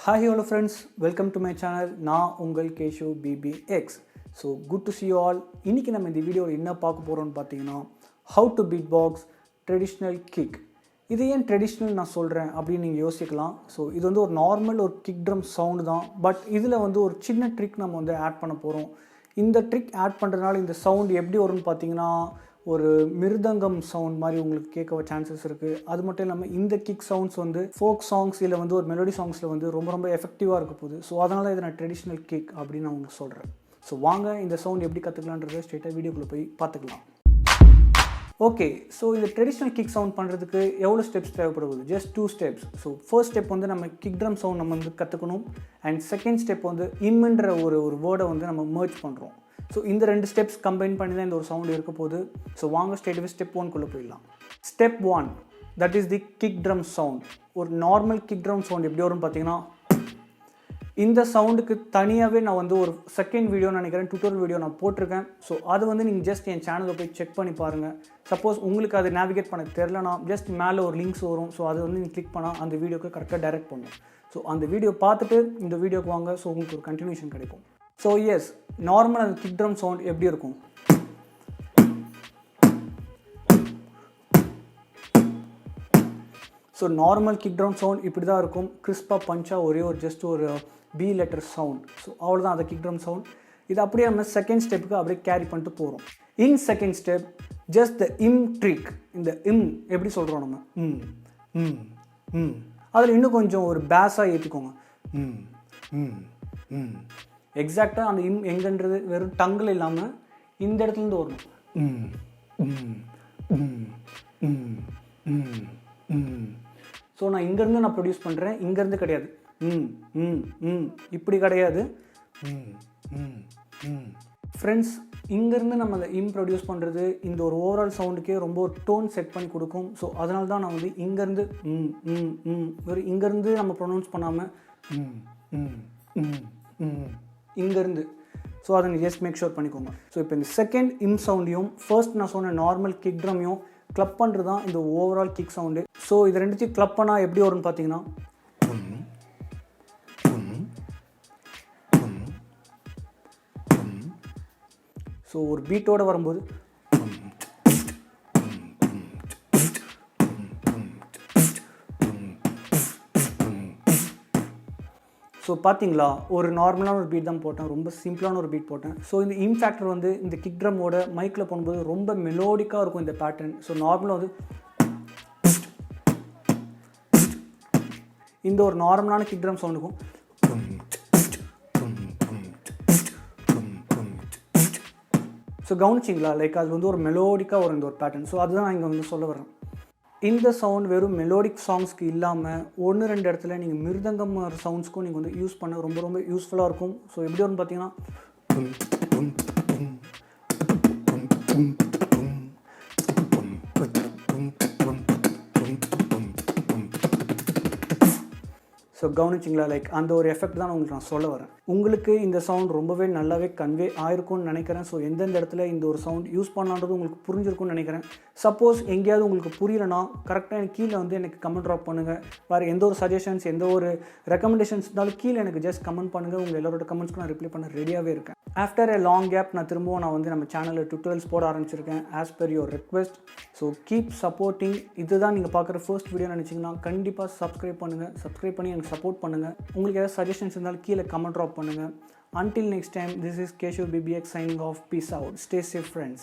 Hi hello friends, welcome to my channel. நான் உங்கள் Keshav BBX. So good to see you all. இன்னைக்கு நம்ம இந்த வீடியோவில் என்ன பார்க்க போறோம்னு பார்த்தீங்கன்னா how to beatbox traditional kick. இது ஏன் ட்ரெடிஷ்னல் நான் சொல்கிறேன் அப்படின்னு நீங்கள் யோசிக்கலாம். ஸோ இது வந்து ஒரு நார்மல் ஒரு கிக் ட்ரம் சவுண்டு தான். பட் இதில் வந்து ஒரு சின்ன ட்ரிக் நம்ம வந்து ஆட் பண்ண போகிறோம். இந்த ட்ரிக் ஆட் பண்ணுறதுனால இந்த சவுண்ட் எப்படி வரும்னு பார்த்தீங்கன்னா ஒரு மிருதங்கம் சவுண்ட் மாதிரி உங்களுக்கு கேட்க சான்சஸ் இருக்குது. அது மட்டும் இல்லாமல் இந்த கிக் சவுண்ட்ஸ் வந்து ஃபோக் சாங்ஸ் இல்லை வந்து ஒரு மெலோடி சாங்ஸில் வந்து ரொம்ப எஃபெக்டிவாக இருக்க போகுது. ஸோ அதனால் இதை நான் ட்ரெடிஷ்னல் கிக் அப்படின்னு நான் உங்களுக்கு சொல்கிறேன். ஸோ வாங்க இந்த சவுண்ட் எப்படி கற்றுக்கலான்றதை ஸ்ட்ரெயிட்டாக வீடியோக்குள்ளே போய் பார்த்துக்கலாம். ஓகே, ஸோ இந்த ட்ரெடிஷ்னல் கிக் சவுண்ட் பண்ணுறதுக்கு எவ்வளோ ஸ்டெப்ஸ் தேவைப்படுது? Just 2 steps. So first step வந்து நம்ம கிக் ட்ரம் சவுண்ட் நம்ம வந்து கற்றுக்கணும். அண்ட் செகண்ட் ஸ்டெப் வந்து இம்ன்ற ஒரு வேர்டை வந்து நம்ம மர்ஜ் பண்ணுறோம். ஸோ இந்த 2 ஸ்டெப்ஸ் கம்பைன் பண்ணி தான் இந்த ஒரு சவுண்ட் இருக்க போகுது. ஸோ வாங்க ஸ்ட்ரெயிட்டாகவே ஸ்டெப் 1குள்ளே போயிடலாம். Step 1, that is the kick drum sound. ஒரு நார்மல் கிக் ட்ரம் சவுண்ட் எப்படி வரும்னு பார்த்தீங்கன்னா இந்த சவுண்டுக்கு தனியாகவே நான் வந்து ஒரு செகண்ட் வீடியோ நினைக்கிறேன், டுட்டோரியல் வீடியோ நான் போட்டிருக்கேன். ஸோ அது வந்து நீங்கள் ஜஸ்ட் என் சேனலில் போய் செக் பண்ணி பாருங்கள். சப்போஸ் உங்களுக்கு அது நேவிகேட் பண்ண தெரிலனா ஜஸ்ட் மேலே ஒரு லிங்க்ஸ் வரும். ஸோ அது வந்து நீங்கள் கிளிக் பண்ணால் அந்த வீடியோக்கு கரெக்டாக டைரக்ட் பண்ணும். ஸோ அந்த வீடியோ பார்த்துட்டு இந்த வீடியோக்கு வாங்க. ஸோ உங்களுக்கு ஒரு கண்டினியூஷன் கிடைக்கும். ஸோ எஸ், நார்மல் அந்த கிக் ட்ரம் சவுண்ட் எப்படி இருக்கும்? So normal kick drum sound இப்படி தான் இருக்கும். கிறிஸ்பாக பஞ்சாக ஒரே ஒரு ஜஸ்ட் ஒரு பி லெட்டர் சவுண்ட். ஸோ அவ்வளோதான் அந்த கிக் ட்ரம் சவுண்ட். இது அப்படியே நம்ம செகண்ட் ஸ்டெப்புக்கு அப்படியே கேரி பண்ணிட்டு போகிறோம். In second step just the him trick. இந்த இம் எப்படி சொல்கிறோம் நம்ம ம் ம் ம் அதில் இன்னும் கொஞ்சம் ஒரு பேஸாக ஏற்றிக்கோங்க. ம் ம் ம் எக்ஸாக்டாக அந்த இம் எங்கன்றது வெறும் டங்கில் இல்லாமல் இந்த இடத்துலேருந்து வரணும். ம் ம் ம் ம் ம் ம் ஸோ நான் இங்கேருந்து நான் ப்ரொடியூஸ் பண்ணுறேன், இங்கேருந்து கிடையாது. ம் ம் ம் இப்படி கிடையாது. ம் ம் ம் ஃப்ரெண்ட்ஸ், இங்கேருந்து நம்ம அந்த இம் ப்ரொடியூஸ் பண்ணுறது இந்த ஒரு ஓவரால் சவுண்டுக்கே ரொம்ப ஒரு டோன் செட் பண்ணி கொடுக்கும். ஸோ அதனால தான் நான் வந்து இங்கேருந்து ம் ம் ம் வெறும் இங்கேருந்து நம்ம ப்ரொனவுன்ஸ் பண்ணாமல் ம் ம் ம் ம் இங்கேருந்து. ஸோ அதை நீங்கள் ஜஸ்ட் மேக் ஷூர் பண்ணிக்கோங்க. ஸோ இப்போ இந்த செகண்ட் இம் சவுண்டையும் ஃபர்ஸ்ட் நான் சொன்ன நார்மல் கிக் ட்ரமையும் கிளப் பண்ணுறது தான் இந்த ஓவரால் கிக் சவுண்டு. ஸோ இது ரெண்டுத்தையும் கிளப் பண்ணால் எப்படி வரும்னு பார்த்தீங்கன்னா ஸோ ஒரு பீட்டோடு வரும்போது ஸோ பார்த்தீங்களா, ஒரு நார்மலான ஒரு பீட் தான் போட்டேன், ரொம்ப சிம்பிளான ஒரு பீட் போட்டேன். ஸோ இந்த இம் ஃபேக்டர் வந்து இந்த கிக் ட்ரமோட மைக்கில் போகும்போது ரொம்ப மெலோடிக்காக இருக்கும் இந்த பேட்டர்ன். ஸோ நார்மலாக வந்து இந்த ஒரு நார்மலான கிக் ட்ரம் சவுண்டுக்கும் ஸோ கவனிச்சிங்களா, லைக் அது வந்து ஒரு மெலோடிக்காக வரும் இந்த ஒரு பேட்டர்ன். ஸோ அதுதான் நான் இங்கே வந்து சொல்ல வரேன். இந்த சவுண்ட் வெறும் மெலோடிக் சாங்ஸ்க்கு இல்லாமல் 1-2 இடத்துல நீங்கள் மிருதங்கம் சவுண்ட்ஸ்க்கும் நீங்கள் வந்து யூஸ் பண்ண ரொம்ப யூஸ்ஃபுல்லாக இருக்கும். ஸோ எப்படி வரும்னு பார்த்தீங்கன்னா ஸோ கவனிச்சிங்களா, லைக் அந்த ஒரு எஃபெக்ட் தான் உங்களுக்கு நான் சொல்ல வரேன். உங்களுக்கு இந்த சவுண்ட் ரொம்பவே நல்லாவே கன்வே ஆயிருக்கும்னு நினைக்கிறேன். ஸோ எந்தெந்த இடத்துல இந்த ஒரு சவுண்ட் யூஸ் பண்ணலான்றது உங்களுக்கு புரிஞ்சிருக்கும்னு நினைக்கிறேன். சப்போஸ் எங்கேயாவது உங்களுக்கு புரியலைன்னா கரெக்டாக எனக்கு கீழே வந்து எனக்கு கமெண்ட் ட்ராப் பண்ணுங்கள். வேறு எந்த ஒரு சஜஷன்ஸ் எந்த ஒரு ரெக்கமெண்டேஷன்ஸ் இருந்தாலும் கீழே எனக்கு ஜஸ்ட் கமெண்ட் பண்ணுங்கள். உங்கள் எல்லாரோட கமெண்ட்ஸ்க்கு நான் ரிப்ளை பண்ண ரெடியாகவே இருக்கேன். ஆஃப்டர் எ லாங் கேப் நான் திரும்பவும் நான் வந்து நம்ம சேனலில் டுட்டோரியல்ஸ் போட ஆரம்பிச்சிருக்கேன் as per your request. So keep supporting. இதுதான் நீங்கள் பார்க்குற ஃபர்ஸ்ட் வீடியோ நினச்சிங்கன்னா கண்டிப்பாக சப்ஸ்கிரைப் பண்ணுங்கள். சப்ஸ்கிரைப் பண்ணி எனக்கு சப்போர்ட் பண்ணுங்கள். உங்களுக்கு ஏதாவது சஜஷன்ஸ் இருந்தாலும் கீழே கமெண்ட் ட்ராப் பண்ணுங்கள். Until next time, this is Keshav BBX signing off. Peace out. Stay safe, friends.